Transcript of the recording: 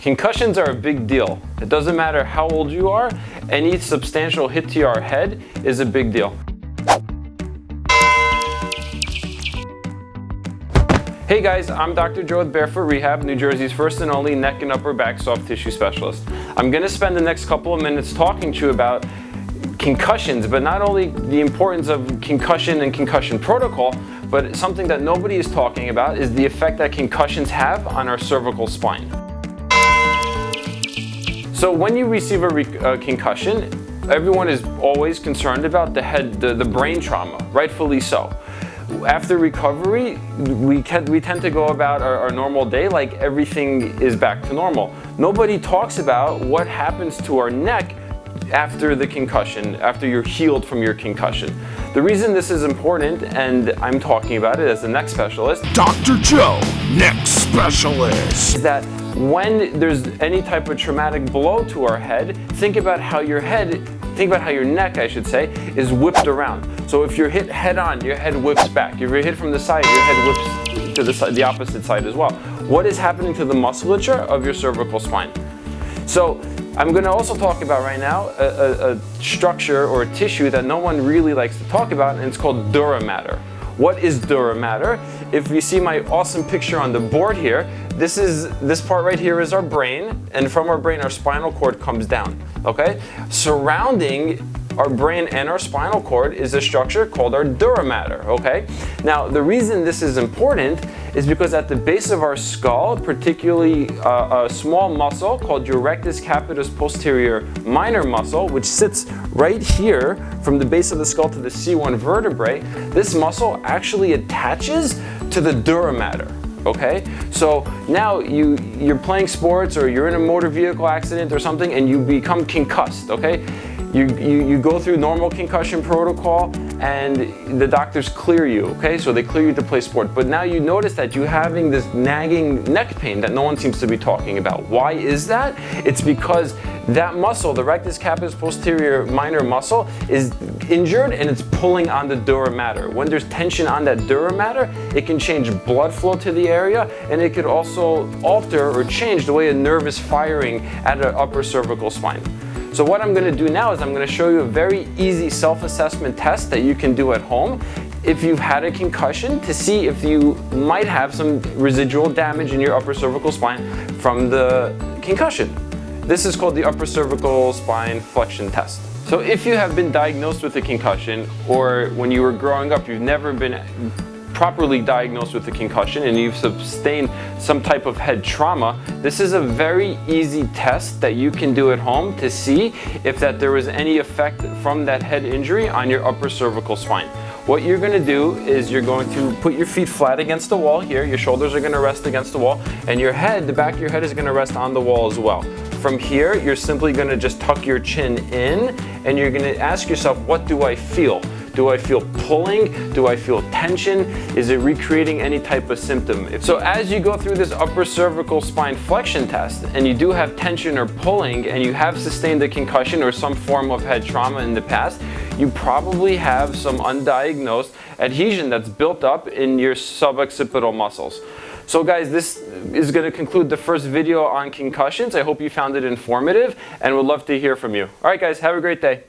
Concussions are a big deal. It doesn't matter how old you are, any substantial hit to your head is a big deal. Hey guys, I'm Dr. Joe with Barefoot Rehab, New Jersey's first and only neck and upper back soft tissue specialist. I'm going to spend the next couple of minutes talking to you about concussions, but not only the importance of concussion and concussion protocol, but something that nobody is talking about is the effect that concussions have on our cervical spine. So when you receive a concussion, everyone is always concerned about the brain trauma, rightfully so. After recovery, we tend to go about our normal day like everything is back to normal. Nobody talks about what happens to our neck after the concussion, after you're healed from your concussion. The reason this is important, and I'm talking about it as a neck specialist, Dr. Joe, neck specialist, is that when there's any type of traumatic blow to our head, think about how your neck, I should say, is whipped around. So if you're hit head on, your head whips back. If you're hit from the side, your head whips to the opposite side as well. What is happening to the musculature of your cervical spine? So I'm going to also talk about right now a structure or a tissue that no one really likes to talk about, and it's called dura mater. What is dura mater? If you see my awesome picture on the board here, this part right here is our brain, and from our brain our spinal cord comes down, okay? Surrounding our brain and our spinal cord is a structure called our dura mater, okay? Now, the reason this is important is because at the base of our skull, particularly a small muscle called your rectus capitis posterior minor muscle, which sits right here from the base of the skull to the C1 vertebrae, this muscle actually attaches to the dura mater. Okay, so now you're playing sports or you're in a motor vehicle accident or something and you become concussed, okay? You go through normal concussion protocol and the doctors clear you, okay? So they clear you to play sport, but now you notice that you're having this nagging neck pain that no one seems to be talking about. Why is that? It's because that muscle, the rectus capitis posterior minor muscle, is injured and it's pulling on the dura mater. When there's tension on that dura mater, it can change blood flow to the area, and it could also alter or change the way a nerve is firing at an upper cervical spine. So what I'm going to do now is I'm going to show you a very easy self-assessment test that you can do at home if you've had a concussion to see if you might have some residual damage in your upper cervical spine from the concussion. This is called the upper cervical spine flexion test. So if you have been diagnosed with a concussion, or when you were growing up you've never been properly diagnosed with a concussion and you've sustained some type of head trauma, this is a very easy test that you can do at home to see if there was any effect from that head injury on your upper cervical spine. What you're going to do is you're going to put your feet flat against the wall here, your shoulders are going to rest against the wall, and your head, the back of your head is going to rest on the wall as well. From here, you're simply going to just tuck your chin in and you're going to ask yourself, what do I feel? Do I feel pulling? Do I feel tension? Is it recreating any type of symptom? So as you go through this upper cervical spine flexion test and you do have tension or pulling and you have sustained a concussion or some form of head trauma in the past, you probably have some undiagnosed adhesion that's built up in your suboccipital muscles. So guys, this is going to conclude the first video on concussions. I hope you found it informative and would love to hear from you. All right guys, have a great day.